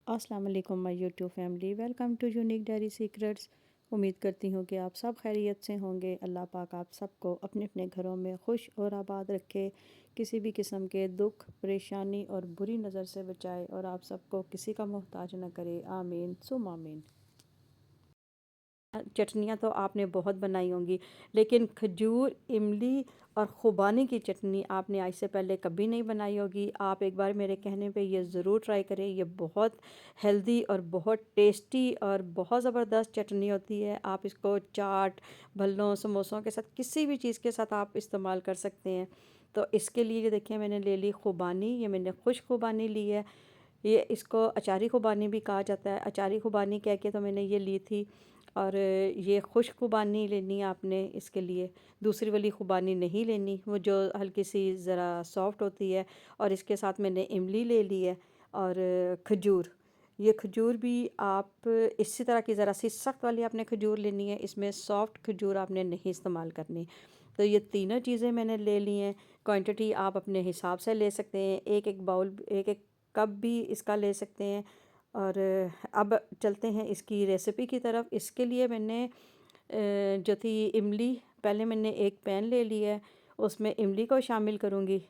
अस्सलाम वालेकुम my YouTube family, welcome to unique diary secrets. उम्मीद करती हूँ कि आप सब खैरियत से होंगे। अल्लाह पाक आप सबको अपने अपने घरों में खुश और आबाद रखे, किसी भी किस्म के दुख परेशानी और बुरी नज़र से बचाए और आप सबको किसी का मोहताज न करे। आमीन सुम आमीन। चटनियाँ तो आपने बहुत बनाई होंगी, लेकिन खजूर, इमली और खुबानी की चटनी आपने आज से पहले कभी नहीं बनाई होगी। आप एक बार मेरे कहने पे ये ज़रूर ट्राई करें। ये बहुत हेल्दी और बहुत टेस्टी और बहुत ज़बरदस्त चटनी होती है। आप इसको चाट, भल्लों, समोसों के साथ, किसी भी चीज़ के साथ आप इस्तेमाल कर सकते हैं। तो इसके लिए ये देखिए, मैंने ले ली खुबानी। ये मैंने खुश्क खुबानी ली है। ये इसको अचारी खुबानी भी कहा जाता है। अचारी खुबानी कह के तो मैंने ये ली थी। और ये खुश्क खुबानी लेनी है आपने इसके लिए। दूसरी वाली खुबानी नहीं लेनी, वो जो हल्की सी ज़रा सॉफ्ट होती है। और इसके साथ मैंने इमली ले ली है और खजूर। ये खजूर भी आप इसी तरह की ज़रा सी सख्त वाली आपने खजूर लेनी है। इसमें सॉफ्ट खजूर आपने नहीं इस्तेमाल करनी। तो ये तीनों चीज़ें मैंने ले ली हैं। क्वांटिटी आप अपने हिसाब से ले सकते हैं। एक एक बाउल, एक एक कप भी इसका ले सकते हैं। और अब चलते हैं इसकी रेसिपी की तरफ। इसके लिए मैंने जो थी इमली, पहले मैंने एक पैन ले लिया है, उसमें इमली को शामिल करूँगी।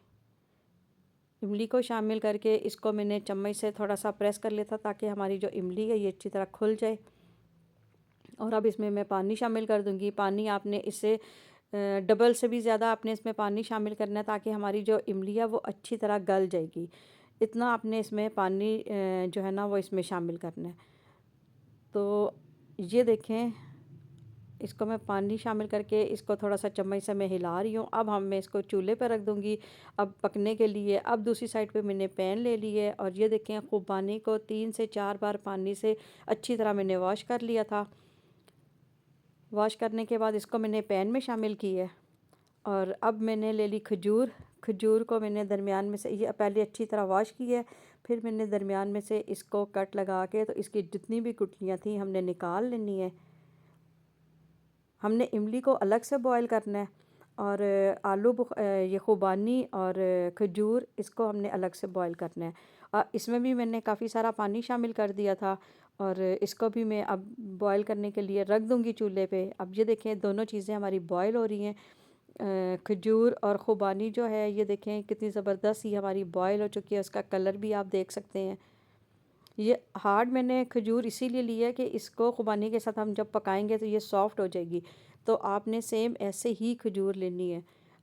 इमली को शामिल करके इसको मैंने चम्मच से थोड़ा सा प्रेस कर लिया था, ताकि हमारी जो इमली है ये अच्छी तरह खुल जाए। और अब इसमें मैं पानी शामिल कर दूँगी। पानी आपने इससे डबल से भी ज़्यादा आपने इसमें पानी शामिल करना है, ताकि हमारी जो इमली है वो अच्छी तरह गल जाएगी। इतना आपने इसमें पानी जो है ना वो इसमें शामिल करना है। तो ये देखें, इसको मैं पानी शामिल करके इसको थोड़ा सा चम्मच से मैं हिला रही हूँ। अब मैं इसको चूल्हे पर रख दूँगी अब पकने के लिए। अब दूसरी साइड पे मैंने पैन ले ली है और ये देखें, खुबानी को 3 से 4 बार पानी से अच्छी तरह मैंने वॉश कर लिया था। वॉश करने के बाद इसको मैंने पैन में शामिल की है। और अब मैंने ले ली खजूर। खजूर को मैंने दरमियान में से, ये पहले अच्छी तरह वॉश की है, फिर मैंने दरमियान में से इसको कट लगा के, तो इसकी जितनी भी गुठलियाँ थी हमने निकाल लेनी है। हमने इमली को अलग से बॉईल करना है और ये खुबानी और खजूर, इसको हमने अलग से बॉईल करना है। इसमें भी मैंने काफ़ी सारा पानी शामिल कर दिया था और इसको भी मैं अब बॉईल करने के लिए रख दूँगी चूल्हे पे। अब ये देखें, दोनों चीज़ें हमारी बॉईल हो रही हैं। खजूर और खुबानी जो है, ये देखें कितनी ज़बरदस्त ये हमारी बॉईल हो चुकी है। उसका कलर भी आप देख सकते हैं। ये हार्ड मैंने खजूर इसीलिए लिया है कि इसको खुबानी के साथ हम जब पकाएंगे तो ये सॉफ्ट हो जाएगी। तो आपने सेम ऐसे ही खजूर लेनी है।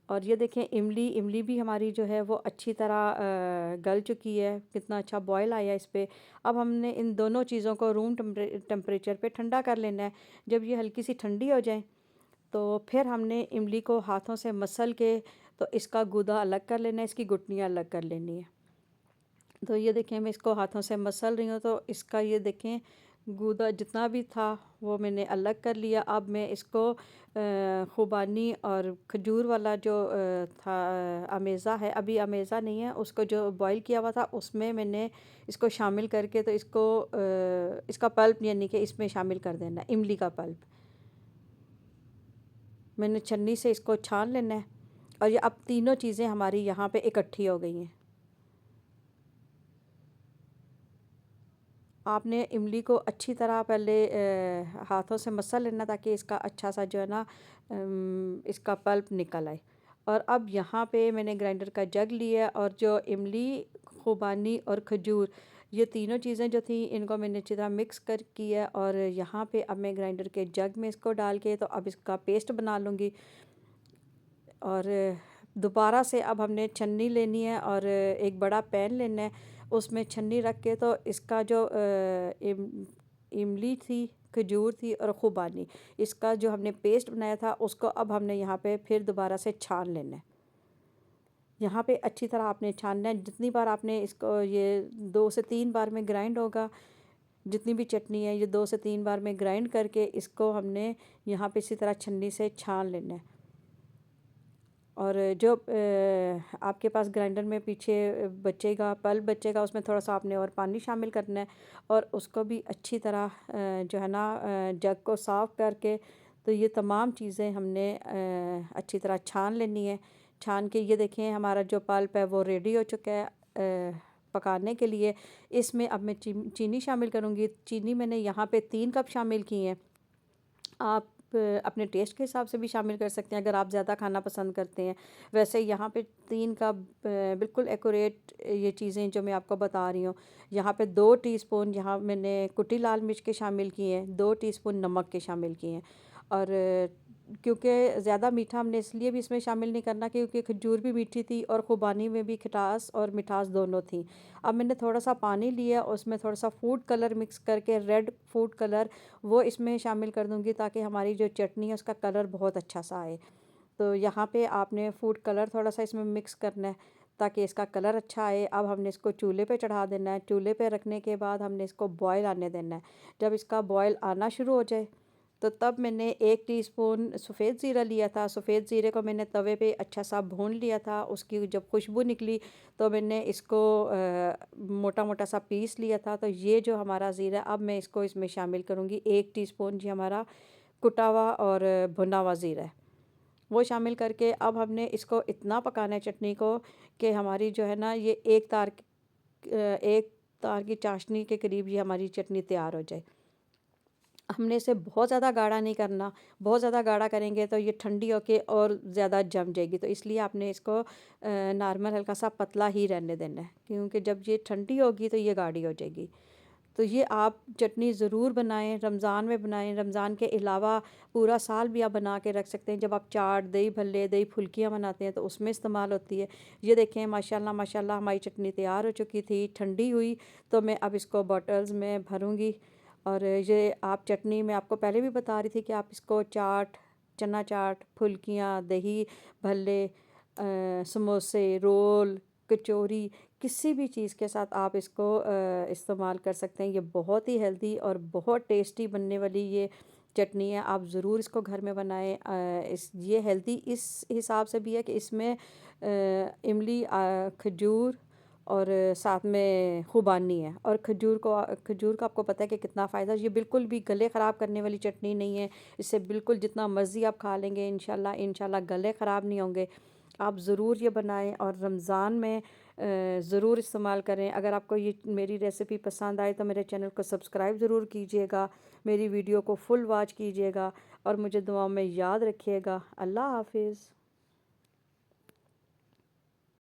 और ये देखें, इमली इमली भी हमारी जो है वो अच्छी तरह गल चुकी है। कितना अच्छा बॉयल आया इस पे। अब हमने इन दोनों चीज़ों को रूम टेम्परेचर पे ठंडा कर लेना है। जब ये हल्की सी ठंडी हो जाए तो फिर हमने इमली को हाथों से मसल के, तो इसका गूदा अलग कर लेना है, इसकी गुठलियाँ अलग कर लेनी है। तो ये देखें, मैं इसको हाथों से मसल रही हूँ, तो इसका ये देखें गूदा जितना भी था वो मैंने अलग कर लिया। अब मैं इसको खुबानी और खजूर वाला जो था अमेज़ा है, अभी अमेज़ा नहीं है, उसको जो बॉईल किया हुआ था उसमें मैंने इसको शामिल करके, तो इसको इसका पल्प यानी कि इसमें शामिल कर देना, इमली का पल्प। मैंने छन्नी से इसको छान लेना है। और ये अब तीनों चीज़ें हमारी यहाँ पे इकट्ठी हो गई हैं। आपने इमली को अच्छी तरह पहले हाथों से मसल लेना, ताकि इसका अच्छा सा जो है ना इसका पल्प निकल आए। और अब यहाँ पे मैंने ग्राइंडर का जग लिया और जो इमली, खुबानी और खजूर, ये तीनों चीज़ें जो थी इनको मैंने अच्छी तरह मिक्स कर किया। और यहाँ पे अब मैं ग्राइंडर के जग में इसको डाल के, तो अब इसका पेस्ट बना लूँगी। और दोबारा से अब हमने छन्नी लेनी है और एक बड़ा पैन लेना है, उसमें छन्नी रख के, तो इसका जो इमली थी, खजूर थी और खुबानी, इसका जो हमने पेस्ट बनाया था उसको अब हमने यहाँ पे फिर दोबारा से छान लेना है। यहाँ पे अच्छी तरह आपने छानना है। जितनी बार आपने इसको, ये 2 से 3 बार में ग्राइंड होगा। जितनी भी चटनी है ये 2 से 3 बार में ग्राइंड करके इसको हमने यहाँ पे इसी तरह छन्नी से छान लेना है। और जो आपके पास ग्राइंडर में पीछे बचेगा, पल्प बचेगा, उसमें थोड़ा सा आपने और पानी शामिल करना है और उसको भी अच्छी तरह जो है ना जग को साफ़ करके, तो ये तमाम चीज़ें हमने अच्छी तरह छान लेनी है। छान के ये देखें, हमारा जो पल्प है वो रेडी हो चुका है। पकाने के लिए इसमें अब मैं चीनी शामिल करूँगी। चीनी मैंने यहाँ पे 3 कप शामिल की है। आप अपने टेस्ट के हिसाब से भी शामिल कर सकते हैं अगर आप ज़्यादा खाना पसंद करते हैं। वैसे यहाँ पे 3 कप बिल्कुल एक्यूरेट ये चीज़ें जो मैं आपको बता रही हूँ। यहाँ पे 2 टीस्पून यहाँ मैंने कुटी लाल मिर्च के शामिल किए हैं, 2 टीस्पून नमक के शामिल किए हैं। और क्योंकि ज़्यादा मीठा हमने इसलिए भी इसमें शामिल नहीं करना क्योंकि खजूर भी मीठी थी और खुबानी में भी खटास और मिठास दोनों थी। अब मैंने थोड़ा सा पानी लिया और उसमें थोड़ा सा फूड कलर मिक्स करके, रेड फूड कलर, वो इसमें शामिल कर दूंगी ताकि हमारी जो चटनी है उसका कलर बहुत अच्छा सा आए। तो यहाँ पे आपने फूड कलर थोड़ा सा इसमें मिक्स करना है ताकि इसका कलर अच्छा आए। अब हमने इसको चूल्हे पे चढ़ा देना है। चूल्हे पे रखने के बाद हमने इसको बॉयल आने देना है। जब इसका बॉयल आना शुरू हो जाए तो तब मैंने 1 टीस्पून सफ़ेद ज़ीरा लिया था। सफ़ेद ज़ीरे को मैंने तवे पे अच्छा सा भून लिया था। उसकी जब खुशबू निकली तो मैंने इसको मोटा मोटा सा पीस लिया था। तो ये जो हमारा ज़ीरा, अब मैं इसको इसमें शामिल करूँगी। 1 टीस्पून जी हमारा कुटा हुआ और भुना हुआ ज़ीरा है, वो शामिल करके अब हमने इसको इतना पकाना है चटनी को कि हमारी जो है ना ये एक तार की चाशनी के करीब ये हमारी चटनी तैयार हो जाए। हमने इसे बहुत ज़्यादा गाढ़ा नहीं करना। बहुत ज़्यादा गाढ़ा करेंगे तो ये ठंडी होके और ज़्यादा जम जाएगी। तो इसलिए आपने इसको नॉर्मल हल्का सा पतला ही रहने देना है क्योंकि जब ये ठंडी होगी तो ये गाढ़ी हो जाएगी। तो ये आप चटनी ज़रूर बनाएं, रमज़ान में बनाएं। रमज़ान के अलावा पूरा साल भी आप बना के रख सकते हैं। जब आप चाट, दही भल्ले, दही फुल्कियाँ बनाते हैं तो उसमें इस्तेमाल होती है। ये देखें माशाल्लाह माशाल्लाह हमारी चटनी तैयार हो चुकी थी, ठंडी हुई। तो मैं अब इसको बॉटल्स में भरूँगी। और ये आप चटनी मैं आपको पहले भी बता रही थी कि आप इसको चाट, चना चाट, फुल्कियाँ, दही भल्ले, समोसे, रोल, कचौरी, किसी भी चीज़ के साथ आप इसको इस्तेमाल कर सकते हैं। ये बहुत ही हेल्दी और बहुत टेस्टी बनने वाली ये चटनी है। आप ज़रूर इसको घर में बनाएं। ये हेल्दी इस हिसाब से भी है कि इसमें इमली, खजूर और साथ में खुबानी है। और खजूर का आपको पता है कि कितना फ़ायदा। ये बिल्कुल भी गले ख़राब करने वाली चटनी नहीं है। इससे बिल्कुल जितना मर्ज़ी आप खा लेंगे इंशाल्लाह इंशाल्लाह गले ख़राब नहीं होंगे। आप ज़रूर ये बनाएं और रमज़ान में ज़रूर इस्तेमाल करें। अगर आपको ये मेरी रेसिपी पसंद आए तो मेरे चैनल को सब्सक्राइब ज़रूर कीजिएगा, मेरी वीडियो को फुल वॉच कीजिएगा और मुझे दुआओं में याद रखिएगा। अल्लाह हाफ़िज़।